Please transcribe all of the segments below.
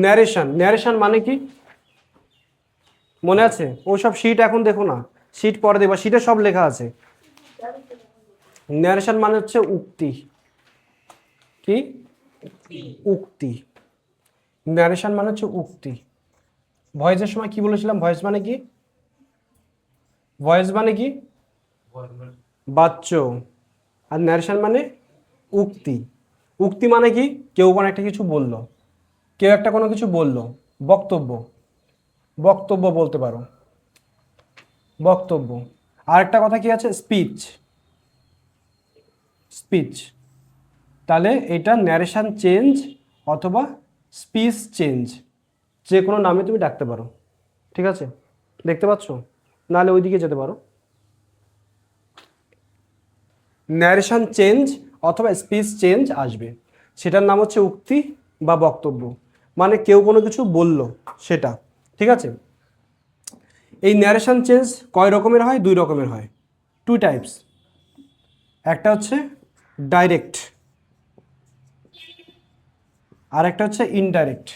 Narration, narration মানে কি মনে আছে? ওসব শিট এখন দেখো না, শিট পরে দেখবা, শিটে সব লেখা আছে। ন্যারেশন মানে হচ্ছে উক্তি। কি? উক্তি। ন্যারেশন মানে হচ্ছে উক্তি। ভয়েসের সময় কি বলেছিলাম? ভয়েস মানে কি? ভয়েস মানে কি? বাচ্চ। আর ন্যারেশন মানে উক্তি। উক্তি মানে কি? কেউ কোনো একটা কিছু বললো, কেউ একটা কোনো কিছু বললো, বক্তব্য। বক্তব্য বলতে পারো, বক্তব্য। আর একটা কথা কি আছে? স্পিচ। স্পিচ। তাহলে এটা ন্যারেশন চেঞ্জ অথবা স্পিচ চেঞ্জ, যে কোনো নামে তুমি ডাকতে পারো। ঠিক আছে, দেখতে পাচ্ছ? নাহলে ওইদিকে যেতে পারো। ন্যারেশন চেঞ্জ অথবা স্পিচ চেঞ্জ আসবে, সেটার নাম হচ্ছে উক্তি বা বক্তব্য, মানে কেউ কোনো কিছু বলল সেটা। ঠিক আছে, এই ন্যারেশন চেঞ্জ কয় রকমের হয়? দুই রকমের হয়, টু টাইপস। একটা হচ্ছে ডাইরেক্ট, আর একটা হচ্ছে ইনডাইরেক্ট।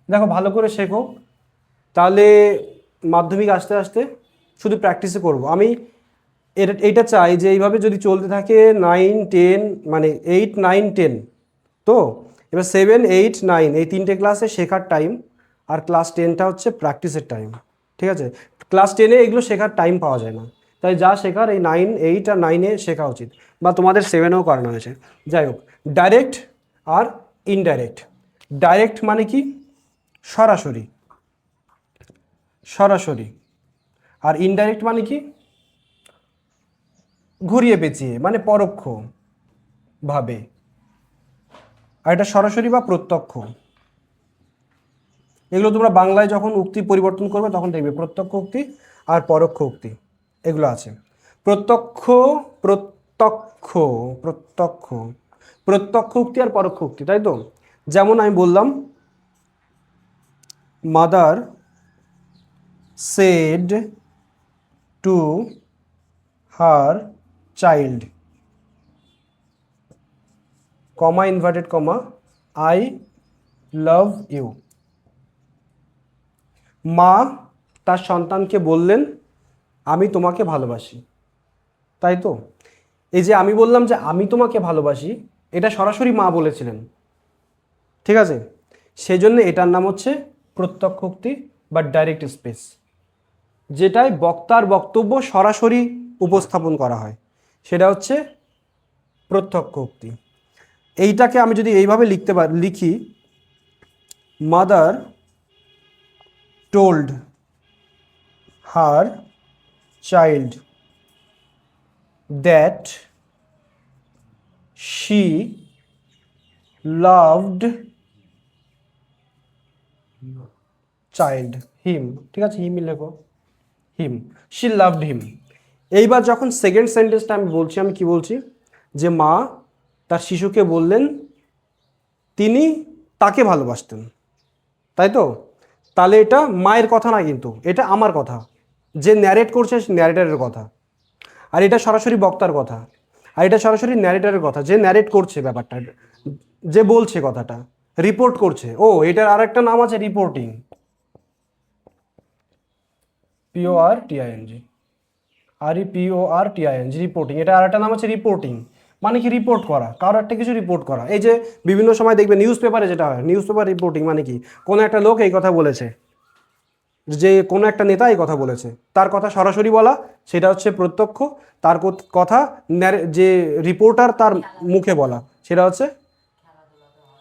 দেখো ভালো করে শেখো, তাহলে মাধ্যমিক আসতে আসতে শুধু প্র্যাকটিসে করব আমি। এইটা চাই যে এইভাবে যদি চলতে থাকে 9, 10, মানে 8, 9, 10, তো এবার 7, 8, 9 এই তিনটে ক্লাসে শেখার টাইম, আর ক্লাস 10টা হচ্ছে প্র্যাকটিসের টাইম। ঠিক আছে, ক্লাস 10-এ এগুলো শেখার টাইম পাওয়া যায় না, তাই যা শেখার এই 9, 8 আর 9-এ শেখা উচিত, বা তোমাদের 7-এও করানো হয়েছে। যাই হোক, ডাইরেক্ট আর ইনডাইরেক্ট। ডাইরেক্ট মানে কি? সরাসরি, সরাসরি। আর ইনডাইরেক্ট মানে কি? ঘুরিয়ে পেঁচিয়ে, মানে পরোক্ষ ভাবে। আর এটা সরাসরি বা প্রত্যক্ষ। এগুলো তোমরা বাংলায় যখন উক্তি পরিবর্তন করবে তখন দেখবে প্রত্যক্ষ উক্তি আর পরোক্ষ উক্তি এগুলো আছে। প্রত্যক্ষ, প্রত্যক্ষ, প্রত্যক্ষ, প্রত্যক্ষ উক্তি আর পরোক্ষ উক্তি, তাই তো? যেমন আমি বললাম, mother said to her child, comma inverted comma, I love you. মা তার সন্তানকে বললেন, আমি তোমাকে ভালোবাসি, তাই তো? এই যে আমি বললাম যে আমি তোমাকে ভালোবাসি, এটা সরাসরি মা বলেছিলেন। ঠিক আছে, সেই জন্য এটার নাম হচ্ছে প্রত্যক্ষ উক্তি বা ডাইরেক্ট স্পিচ, যেটায় বক্তার বক্তব্য সরাসরি উপস্থাপন করা হয়, সেটা হচ্ছে প্রত্যক্ষ উক্তি। এইটাকে আমি যদি এইভাবে লিখি, mother told her child that she loved child him। ঠিক আছে, হিম লেখো, হিম, she loved him। এইবার যখন সেকেন্ড সেন্টেন্সটা আমি বলছি, আমি কি বলছি? যে মা তার শিশুকে বললেন তিনি তাকে ভালোবাসতেন, তাই তো? তাহলে এটা মায়ের কথা না, কিন্তু এটা আমার কথা, যে ন্যারেট করছে ন্যারেটারের কথা। আর এটা সরাসরি বক্তার কথা, আর এটা সরাসরি ন্যারেটারের কথা, যে ন্যারেট করছে ব্যাপারটা, যে বলছে কথাটা, রিপোর্ট করছে। ও, এটার আর একটা নাম আছে রিপোর্টিং, PORTING, REPORTING, রিপোর্টিং। এটা আর একটা নাম আছে রিপোর্টিং, মানে কি? রিপোর্ট করা, কারো একটা কিছু রিপোর্ট করা। এই যে বিভিন্ন সময় দেখবে নিউজ পেপারে যেটা হয়, নিউজ পেপার রিপোর্টিং মানে কি? কোনো একটা লোক এই কথা বলেছে, যে কোনো একটা নেতা এই কথা বলেছে, তার কথা সরাসরি বলা, সেটা হচ্ছে প্রত্যক্ষ। তার কথা যে রিপোর্টার তার মুখে বলা, সেটা হচ্ছে,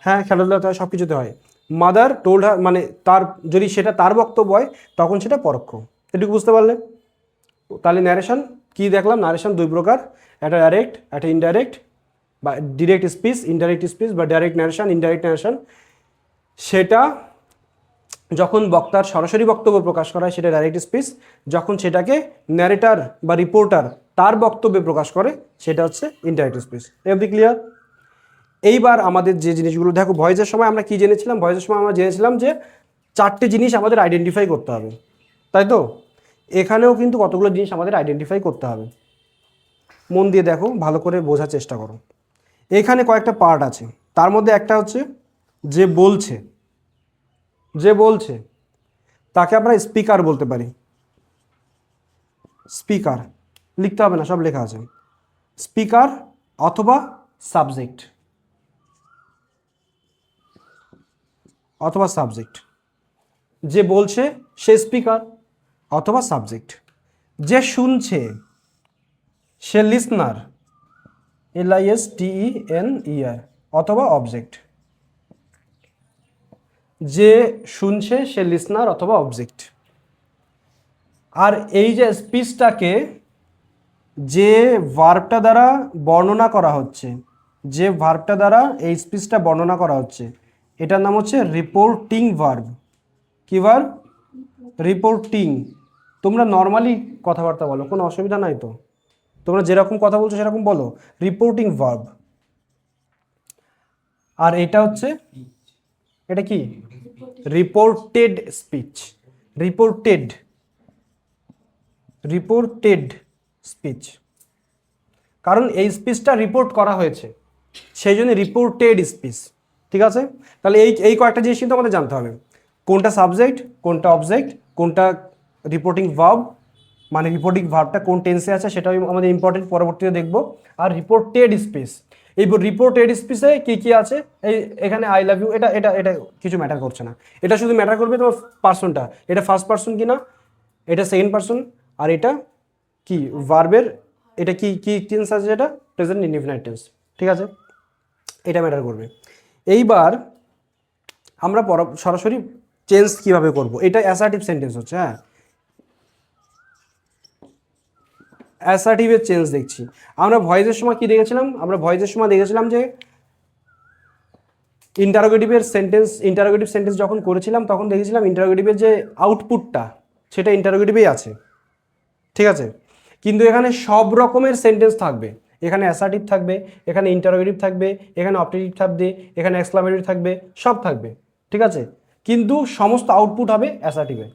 হ্যাঁ, খেলাধুলাতে হয়, সব কিছুতে হয়। মাদার টোল্ড হার, মানে তার, যদি সেটা তার বক্তব্য হয় তখন সেটা পরোক্ষ। এটুকু বুঝতে পারলে? তাহলে ন্যারেশন কি দেখলাম? ন্যারেশন দুই প্রকার, একটা ডাইরেক্ট, একটা ইনডাইরেক্ট, বা ডিরেক্ট স্পিচ, ইনডাইরেক্ট স্পিচ, বা ডাইরেক্ট ন্যারেশন, ইনডাইরেক্ট ন্যারেশন। সেটা যখন বক্তার সরাসরি বক্তব্য প্রকাশ করা হয় সেটা ডাইরেক্ট স্পিচ, যখন সেটাকে ন্যারেটার বা রিপোর্টার তার বক্তব্যে প্রকাশ করে সেটা হচ্ছে ইনডাইরেক্ট স্পিচ। Every clear? এইবার আমাদের যে জিনিসগুলো দেখো, ভয়েসের সময় আমরা কি জেনেছিলাম? ভয়েসের সময় আমরা জেনেছিলাম যে চারটে জিনিস আমাদের আইডেন্টিফাই করতে হবে, তাই তো? এখানেও কিন্তু কতগুলো জিনিস আমাদের আইডেন্টিফাই করতে হবে। মন দিয়ে দেখো, ভালো করে বোঝার চেষ্টা করো। এখানে কয়েকটা পার্ট আছে, তার মধ্যে একটা হচ্ছে যে বলছে, যে বলছে তাকে আমরা স্পিকার বলতে পারি। স্পিকার লিখতে হবে না, সব লেখা আছে। স্পিকার অথবা সাবজেক্ট, অথবা সাবজেক্ট। যে বলছে সে স্পিকার অথবা সাবজেক্ট। যে শুনছে সে লিসনার, LISTENER অথবা অবজেক্ট। যে শুনছে সে লিসনার অথবা অবজেক্ট। আর এই যে স্পিচটাকে যে ভার্বটা দ্বারা বর্ণনা করা হচ্ছে, যে ভার্বটা দ্বারা এই স্পিচটা বর্ণনা করা হচ্ছে, এটার নাম হচ্ছে রিপোর্টিং ভার্ব। কি ভার্ব? রিপোর্টিং। তোমরা নর্মালি কথাবার্তা বলো, কোনো অসুবিধা নাই তো, তোমরা যেরকম কথা বলছো সেরকম বলো, রিপোর্টিং ভার্ব। আর এটা হচ্ছে, এটা কি? Reported speech. Reported, reported speech, কারণ এই স্পিচটা রিপোর্ট করা হয়েছে, সেই জন্য রিপোর্টেড স্পিচ। ঠিক আছে, তাহলে এই এই কয়েকটা জিনিস কিন্তু আমাদের জানতে হবে, কোনটা সাবজেক্ট, কোনটা অবজেক্ট, কোনটা রিপোর্টিং ভার্ব, মানে রিপোর্টিং ভার্বটা কোন টেন্সে আছে সেটাও আমাদের ইম্পর্টেন্ট, পরবর্তীতে দেখবো। আর রিপোর্টেড স্পিচ, এই রিপোর্টেড স্পিচে কি কি আছে, এই এখানে আই লাভ ইউ, এটা এটা এটা কিছু ম্যাটার করছে না, এটা শুধু ম্যাটার করবে তোমার পার্সনটা, এটা ফার্স্ট পার্সন কিনা, এটা সেকেন্ড পার্সন, আর এটা কি ভার্বের, এটা কি কি টেন্স আছে, এটা প্রেজেন্ট ইনডিফিনাইট টেন্স। ঠিক আছে, এটা ম্যাটার করবে। এইবার আমরা সরাসরি চেঞ্জ কিভাবে করব, এটা অ্যাসার্টিভ সেন্টেন্স হচ্ছে। হ্যাঁ, অ্যাসার্টিভের চেঞ্জ দেখছি। আমরা ভয়েসের সময় কি দেখেছিলাম? আমরা ভয়েসের সময় দেখেছিলাম যে ইন্টারোগেটিভ সেন্টেন্স যখন করেছিলাম তখন দেখেছিলাম ইন্টারোগেটিভের যে আউটপুটটা সেটা ইন্টারোগেটিভেই আছে। ঠিক আছে, কিন্তু এখানে সব রকমের সেন্টেন্স থাকবে, এখানে অ্যাসার্টিভ থাকবে, এখানে ইন্টারোগেটিভ থাকবে, এখানে অপটেটিভ থাকবে, এখানে এক্সক্লামেটরি থাকবে, সব থাকবে। ঠিক আছে, কিন্তু সমস্ত আউটপুট হবে অ্যাসার্টিভে।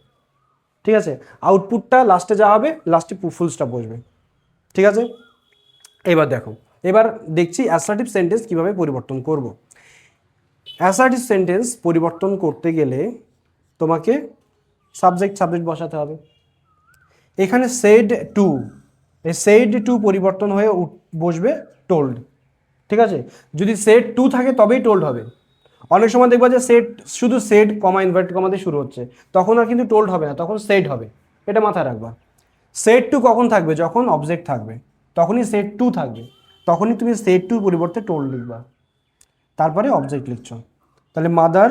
ঠিক আছে, আউটপুটটা লাস্টে যা হবে, লাস্টে ফুল স্টপ বসবে। ঠিক আছে, এবার দেখো, এবার দেখছি অ্যাসার্টিভ সেন্টেন্স কিভাবে পরিবর্তন করব। অ্যাসার্টিভ সেন্টেন্স পরিবর্তন করতে গেলে তোমাকে সাবজেক্ট বসাতে হবে। এখানে সেড টু, এই সেড টু পরিবর্তন হয়ে বসবে টোল্ড। ঠিক আছে, যদি সেড টু থাকে তবেই টোল্ড হবে। অনেক সময় দেখবা যে সেড, শুধু সেড কমা ইনভার্টেড কমা দিয়ে শুরু হচ্ছে, তখন আর কিন্তু টোল্ড হবে না, তখন সেড হবে, এটা মাথায় রাখবা। সেড টু কখন থাকবে? যখন অবজেক্ট থাকবে, তখনই সেড টু থাকবে, তখনই তুমি সেড টুর পরিবর্তে টোল্ড লিখবা, তারপরে অবজেক্ট লিখছো। তাহলে মাদার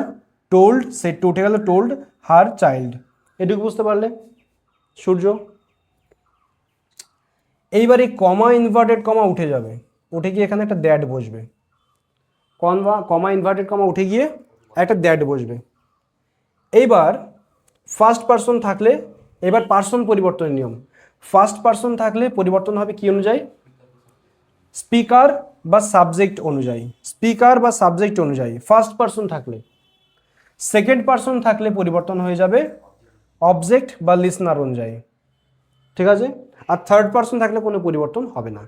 টোল্ড, সেড টু উঠে গেল, টোল্ড হার চাইল্ড। এটুকু বুঝতে পারলে সূর্য? এইবার এই কমা ইনভার্টেড কমা উঠে যাবে, উঠে গিয়ে এখানে একটা দ্যাট বসবে। কমা ইনভার্টেড কমা উঠে গিয়ে একটা দ্যাট বসবে। এইবার ফার্স্ট পার্সন থাকলে, এবার পার্সন পরিবর্তনের নিয়ম, ফার্স্ট পার্সন থাকলে পরিবর্তন হবে কি অনুযায়ী? স্পিকার বা সাবজেক্ট অনুযায়ী, স্পিকার বা সাবজেক্ট অনুযায়ী ফার্স্ট পার্সন থাকলে। সেকেন্ড পার্সন থাকলে পরিবর্তন হয়ে যাবে অবজেক্ট বা লিসনার অনুযায়ী। ঠিক আছে, আর থার্ড পার্সন থাকলে কোনো পরিবর্তন হবে না।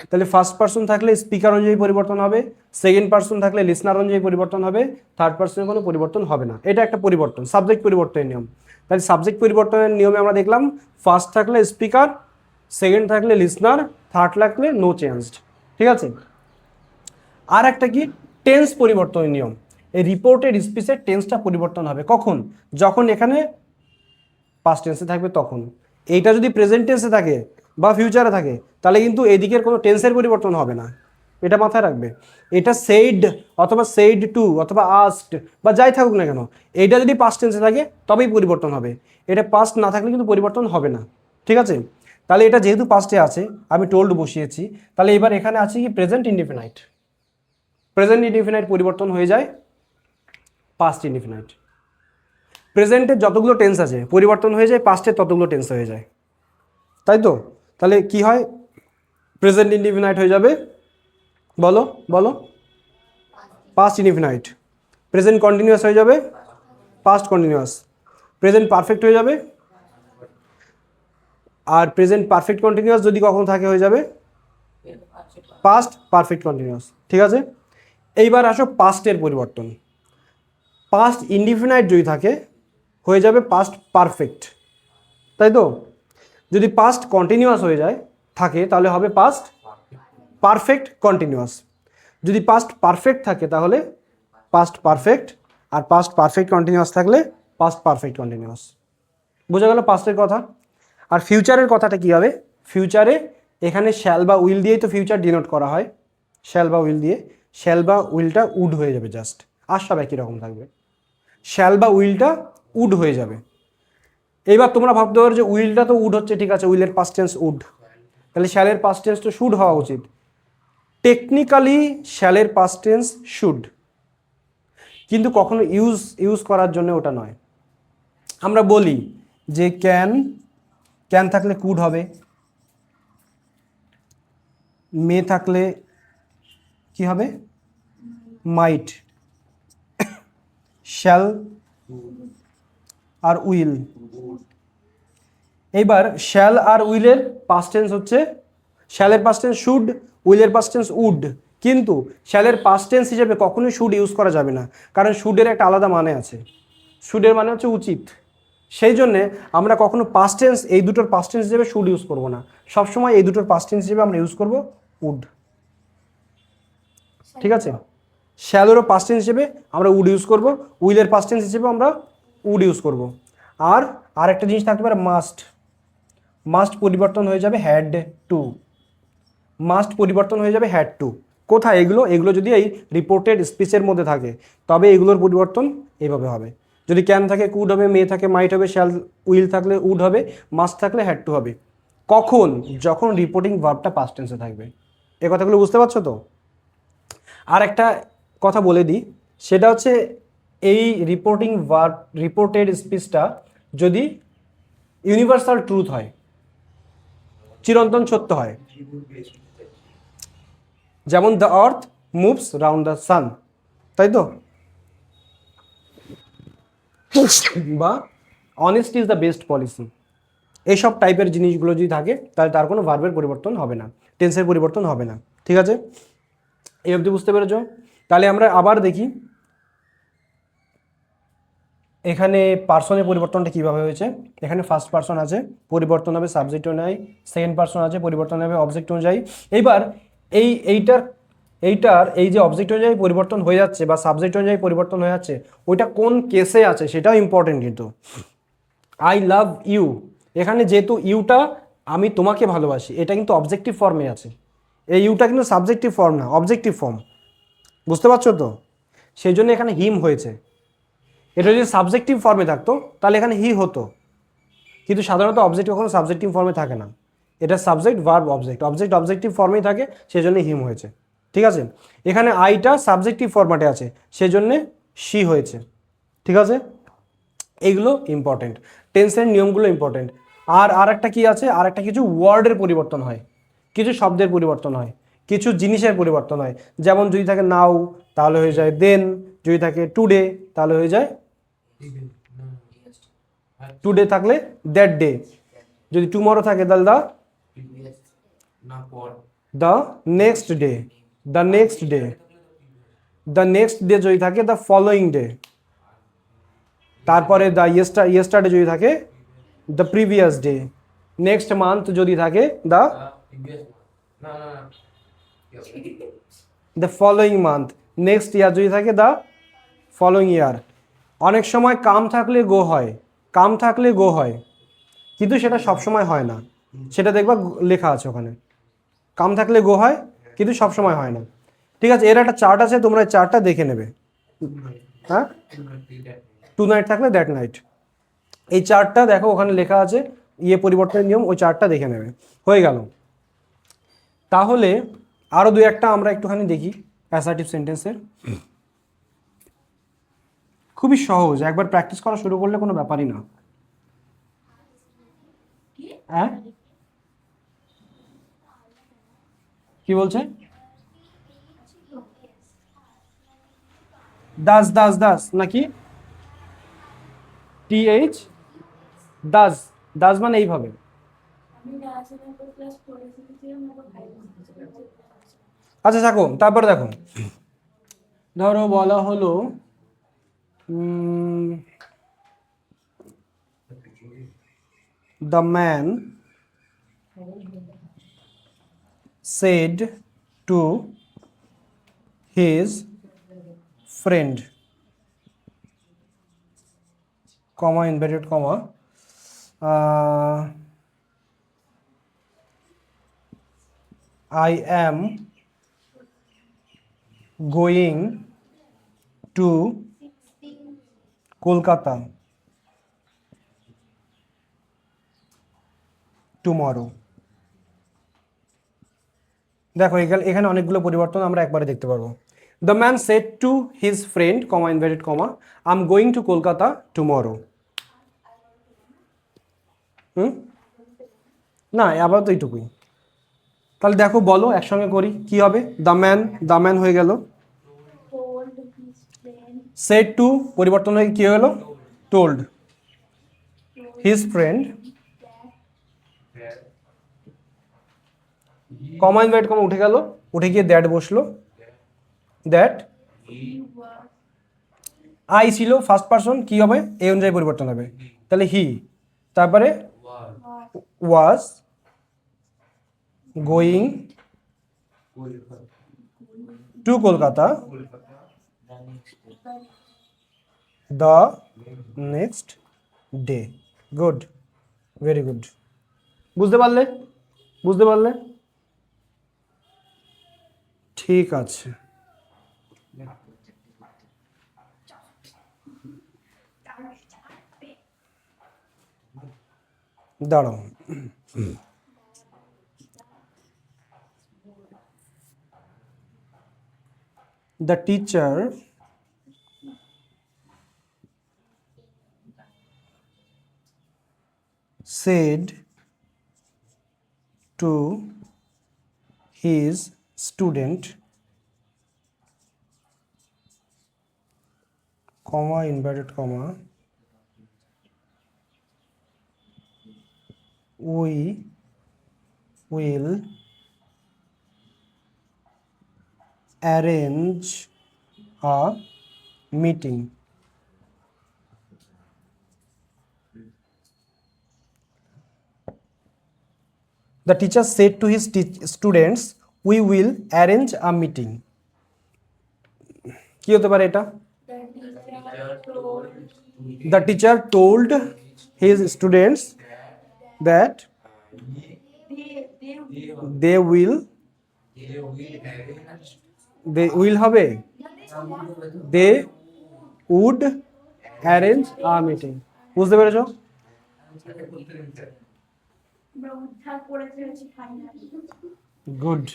তাহলে ফার্স্ট পার্সন থাকলে স্পিকার অনুযায়ী পরিবর্তন হবে, সেকেন্ড পার্সন থাকলে লিসনার অনুযায়ী পরিবর্তন হবে, থার্ড পার্সনের কোনো পরিবর্তন হবে না। এটা একটা পরিবর্তন, সাবজেক্ট পরিবর্তনের নিয়ম। তাহলে সাবজেক্ট পরিবর্তনের নিয়মে আমরা দেখলাম ফার্স্ট থাকলে স্পিকার, সেকেন্ড থাকলে লিসনার, থার্ড থাকলে নো চেঞ্জড। ঠিক আছে, আর একটা কি টেন্স পরিবর্তনের নিয়ম। এই রিপোর্টেড স্পিচের টেন্সটা পরিবর্তন হবে কখন? যখন এখানে পাস্ট টেন্সে থাকবে তখন। এইটা যদি প্রেজেন্ট টেন্সে থাকে বা ফিউচারে থাকে তাহলে কিন্তু এদিকের কোনো টেন্সের পরিবর্তন হবে না, এটা মাথায় রাখবে। এটা সেইড অথবা সেইড টু অথবা আস্কড বা যাই থাকুক না কেন, এইটা যদি পাস্ট টেন্সে থাকে তবেই পরিবর্তন হবে, এটা পাস্ট না থাকলে কিন্তু পরিবর্তন হবে না। ঠিক আছে, তাহলে এটা যেহেতু পাস্টে আছে, আমি টোল্ড বসিয়েছি, তাহলে এবার এখানে আছে কি প্রেজেন্ট ইনডিফিনাইট। প্রেজেন্ট ইনডিফিনাইট পরিবর্তন হয়ে যায় পাস্ট ইনডিফিনাইট। প্রেজেন্টের যতগুলো টেন্স আছে পরিবর্তন হয়ে যায় পাস্টের ততগুলো টেন্স হয়ে যায়, তাই তো? তাহলে কি হয়? প্রেজেন্ট ইনডিফিনাইট হয়ে যাবে, বলো বলো, পাস্ট ইনডিফিনাইট। প্রেজেন্ট কন্টিনিউয়াস হয়ে যাবে পাস্ট কন্টিনিউয়াস। প্রেজেন্ট পারফেক্ট হয়ে যাবে, আর প্রেজেন্ট পারফেক্ট কন্টিনিউয়াস যদি কখনো থাকে হয়ে যাবে পাস্ট পারফেক্ট কন্টিনিউয়াস, ঠিক আছে। এইবার আসো পাস্টের পরিবর্তন। পাস্ট ইনডিফিনাইট যদি থাকে হয়ে যাবে পাস্ট পারফেক্ট, তাই তো। যদি পাস্ট কন্টিনিউয়াস হয়ে যায় থাকে তাহলে হবে পাস্ট পারফেক্ট কন্টিনিউয়াস। যদি পাস্ট পারফেক্ট থাকে তাহলে পাস্ট পারফেক্ট, আর পাস্ট পারফেক্ট কন্টিনিউয়াস থাকলে পাস্ট পারফেক্ট কন্টিনিউয়াস। বোঝা গেল পাস্টের কথা। আর ফিউচারের কথাটা কী হবে? ফিউচারে এখানে শ্যাল বা উইল দিয়েই তো ফিউচার ডিনোট করা হয়, শ্যাল বা উইল দিয়ে। শ্যাল বা উইলটা উড হয়ে যাবে জাস্ট, আর সব একই রকম থাকবে। শ্যাল বা উইলটা উড হয়ে যাবে। এইবার তোমরা ভাবতে পারো যে উইলটা তো উড হচ্ছে, ঠিক আছে, উইলের পাস্ট টেন্স উড, তাহলে শ্যালের পাস্ট টেন্স তো শুড হওয়া উচিত। টেকনিক্যালি শ্যালের পাস্ট টেন্স শুড, কিন্তু কখনো ইউজ করার জন্য ওটা নয়। আমরা বলি যে ক্যান থাকলে কুড হবে, মে থাকলে কি হবে? Might, shall or will. এইবার শ্যাল আর উইলের পাস্ট টেন্স হচ্ছে, শ্যালের পাস্ট টেন্স শুড, উইলের পাস্ট টেন্স উড, কিন্তু শ্যালের পাস্ট টেন্স হিসেবে কখনোই শুড ইউজ করা যাবে না, কারণ শুডের একটা আলাদা মানে আছে। শুডের মানে হচ্ছে উচিত, সেই জন্যে আমরা কখনো পাস্ট টেন্স এই দুটোর পাস্ট টেন্স হিসেবে শুড ইউজ করবো না, সবসময় এই দুটোর পাস্ট টেন্স হিসেবে আমরা ইউজ করবো উড, ঠিক আছে। শ্যালেরও পাস্ট টেন্স হিসেবে আমরা উড ইউজ করব, উইলের পাস্ট টেন্স হিসেবে আমরা উড ইউজ করব। আর একটা জিনিস থাকতে পারে মাস্ট, মাস্ট পরিবর্তন হয়ে যাবে হ্যাড টু, মাস্ট পরিবর্তন হয়ে যাবে হ্যাড টু। কোথায় এগুলো? এগুলো যদি এই রিপোর্টেড স্পিচের মধ্যে থাকে তবে এগুলোর পরিবর্তন এইভাবে হবে। যদি ক্যান থাকে কুড হবে, মে থাকে মাইট হবে, শ্যাল উইল থাকলে উড হবে, মাস্ট থাকলে হ্যাড টু হবে। কখন? যখন রিপোর্টিং ভার্বটা পাস্ট টেন্সে থাকবে। এই কথাগুলো বুঝতে পারছো তো? আর একটা কথা বলে দিই, সেটা হচ্ছে এই রিপোর্টিং ভার্ব, রিপোর্টেড স্পিচটা যদি ইউনিভার্সাল ট্রুথ হয়, চিরন্তন সত্য হয়, যেমন the earth moves round the sun, তাই তো, বা honest is the best policy, এইসব টাইপের জিনিসগুলো যদি থাকে তাহলে তার কোনো ভার্বের পরিবর্তন হবে না, টেন্সের পরিবর্তন হবে না, ঠিক আছে। এই অবধি বুঝতে পেরেছ? তাহলে আমরা আবার দেখি এখানে পার্সনের পরিবর্তনটা কীভাবে হয়েছে। এখানে ফার্স্ট পার্সন আছে, পরিবর্তন হবে সাবজেক্ট অনুযায়ী, সেকেন্ড পার্সন আছে, পরিবর্তন হবে অবজেক্ট অনুযায়ী। এইবার এইটার এই যে অবজেক্ট অনুযায়ী পরিবর্তন হয়ে যাচ্ছে বা সাবজেক্ট অনুযায়ী পরিবর্তন হয়ে যাচ্ছে, ওইটা কোন কেসে আছে সেটাও ইম্পর্টেন্ট। কিন্তু আই লাভ ইউ, এখানে যেহেতু ইউটা আমি তোমাকে ভালোবাসি, এটা কিন্তু অবজেক্টিভ ফর্মে আছে। এই ইউটা কিন্তু সাবজেক্টিভ ফর্ম না, অবজেক্টিভ ফর্ম, বুঝতে পারছো তো? সেই জন্য এখানে হিম হয়েছে। এটা যদি সাবজেক্টিভ ফর্মে থাকতো তাহলে এখানে হি হতো, কিন্তু সাধারণত অবজেক্ট কখনো সাবজেক্টিভ ফর্মে থাকে না। এটা সাবজেক্ট ভার্ব অবজেক্ট, অবজেক্টিভ ফর্মেই থাকে, সেই জন্য হিম হয়েছে, ঠিক আছে। এখানে আইটা সাবজেক্টিভ ফরম্যাটে আছে, সেই জন্যে শি হয়েছে, ঠিক আছে। এইগুলো ইম্পর্টেন্ট, টেন্সের নিয়মগুলো ইম্পর্টেন্ট। আর একটা কি আছে, আর একটা কিছু ওয়ার্ডের পরিবর্তন হয়, কিছু শব্দের পরিবর্তন হয়, কিছু জিনিসের পরিবর্তন হয়। যেমন যদি থাকে নাও তাহলে হয়ে যায় দেন, যদি থাকে টুডে তাহলে হয়ে যায় টুডে, থাকলে দ্যাট ডে, যদি টুমরো থাকে তাহলে the next day, the next day, the next day যদি থাকে দ্য ফলোয়িং ডে, তারপরে দ্য ইয়েস্টারডে যদি থাকে the previous day, next month যদি থাকে the following month, next year যদি থাকে দ্য ফলোয়িং ইয়ার। অনেক সময় কাম থাকলে গো হয়, কাম থাকলে গো হয়, কিন্তু সেটা সবসময় হয় না, সেটা দেখবা লেখা আছে ওখানে, কাম থাকলে গো হয় কিন্তু সবসময় হয় না, ঠিক আছে। এর একটা চার্ট আছে, তোমরা চার্টটা দেখে নেবে। হ্যাঁ, টু নাইট থাকলে দ্যাট নাইট, এই চার্টটা দেখো ওখানে লেখা আছে, ইয়ে পরিবর্তনের নিয়ম, ওই চার্টটা দেখে নেবে। হয়ে গেল। তাহলে আরও দু একটা আমরা একটুখানি দেখি অ্যাসার্টিভ সেন্টেন্সের। খুবই সহজ, একবার প্র্যাকটিস করা শুরু করলে কোনো ব্যাপারই না। হ্যাঁ, কি বলছে? দাস দাস দাস নাকি টিএইচ দাস, দাস মানে এইভাবে। আচ্ছা থাকো, তারপরে দেখো, ধরো বলা হলো the man said to his friend, comma inverted comma, I am going to Kolkata tomorrow. দেখো এখানে অনেকগুলো পরিবর্তন আমরা একবারে দেখতে পারবো। The man said to his friend, comma inverted comma, I am going to Kolkata tomorrow. না আবার তো এইটুকুই। তাহলে দেখো বলো একসঙ্গে করি কি হবে। দ্য ম্যান হয়ে গেল, সেড টু পরিবর্তন হয়ে কি হলো, টোল্ড। হিজ ফ্রেন্ড, কমা ইনভার্টেড কমা উঠে গেল, উঠে গিয়ে দ্যাট বসলো, দ্যাট আই ছিল ফার্স্ট পারসন, কি হবে এই অনুযায়ী পরিবর্তন হবে, তাহলে হি, তারপরে was going to Kolkata the next day. Good, very good. বুঝতে পারলে, বুঝতে পারলে, ঠিক আছে। দাঁড়াও, the teacher said to his student, comma inverted comma, we will arrange a meeting. The teacher said to his students, we will arrange a meeting. কি হতে পারে এটা? The teacher told his students that they will হবে, they would arrange a meeting. বুঝতে পেরেছো? Good.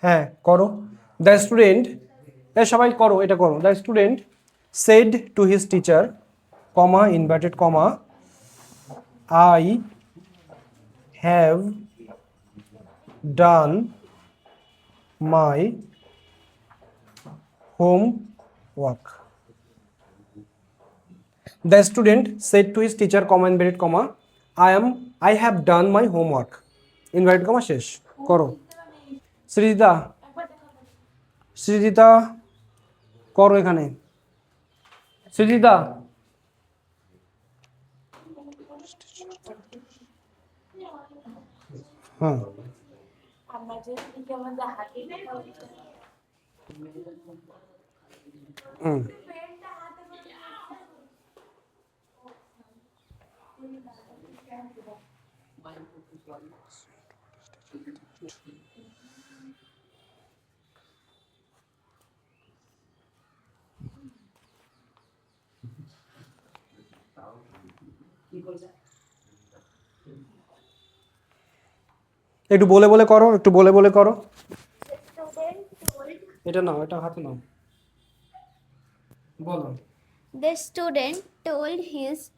হ্যাঁ করো। The student, সবাই করো এটা করো। The student said to his teacher, comma inverted comma, I have done my home work. The student said to his teacher, comma inverted comma, I have done my homework, inverted comma শেষ। করো। সৃজিতা, সৃজিতা করো এখানে। সৃজিতা, হ্যাঁ একটু বলে বলে করো, একটু বলে বলে করো। এটা নাও, এটা হাতে নাও, বলো। The student told his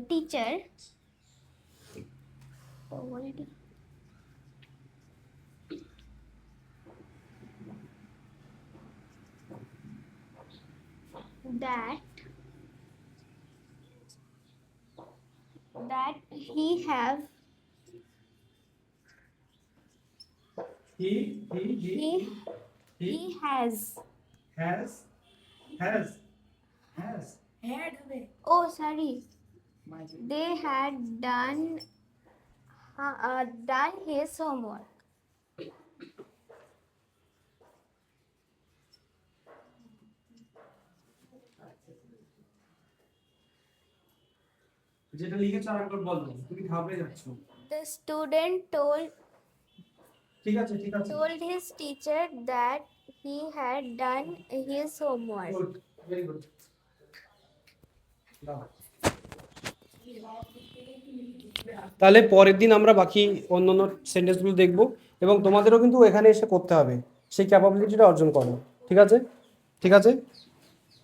teacher that he have he he he has has oh sorry they had done his homework. যেটা লিখেছো আরেকবার বলো, তুমি ঘাবড়ে যাচ্ছ। The student ঠিক আছে ঠিক আছে, told his teacher that he had done his homework. Good, very good. তাহলে পরের দিন আমরা বাকি অন্যান্য সেন্টেন্সগুলো দেখব, এবং তোমাদেরও কিন্তু এখানে এসে করতে হবে, সেই ক্যাপাবিলিটিটা অর্জন করো। ঠিক আছে, ঠিক আছে,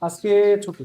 আজকে ছুটি।